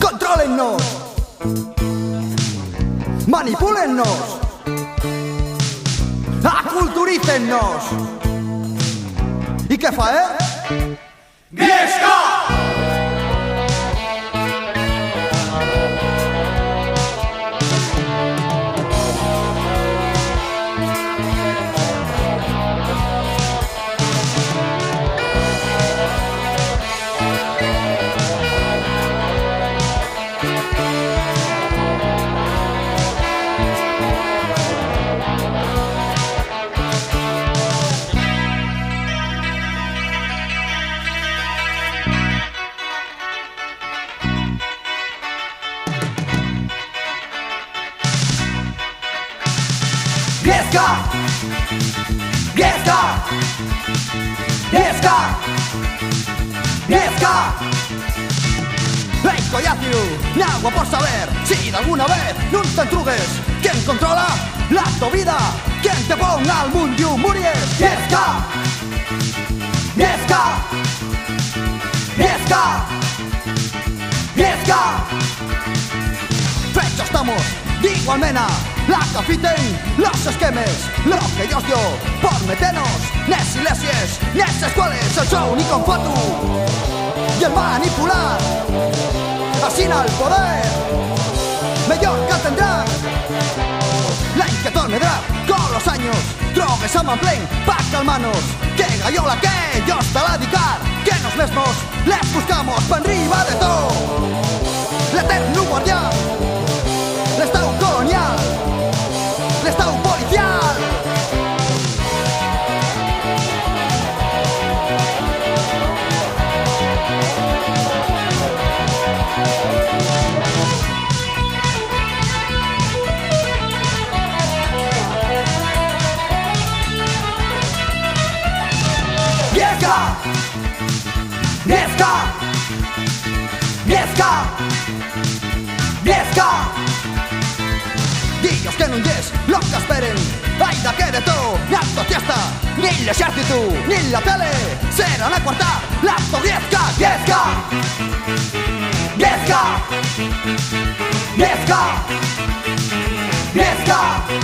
Contrólennos, manipúlennos, aculturícennos. ¿Y qué faer? ¡Gresca! Gresca! Gresca! Gresca! Gresca! Ei, collatiu, n'agua por saber si d'alguna vez no t'entrugues. ¿Quién controla la tu vida? ¿Quién te ponga al mundo y muries? Gresca! Gresca! Gresca! Gresca! Fechos estamos, digo almena, la que fiten los esquemes, lo que ellos dio por meternos nes iglesias, nes escuelas, el show ni con foto y el manipular, así no el poder, mejor que tendrá la inquietud me dará con los años, drogues a manplén pa' calmarnos, que gallola que ellos te la dedicar, que nos mesmos les buscamos pa' arriba de todo, l'eterno guardián, l'estado colonial, l'estado policial. Gresca! Gresca! Gresca! Gresca! Dillos que non yes lo que esperen. Aida que de todo, l'acto fiesta, ni l'exèrcito, ni la tele seran a quartar l'acto Gresca! Gresca! Gresca! Gresca! Gresca!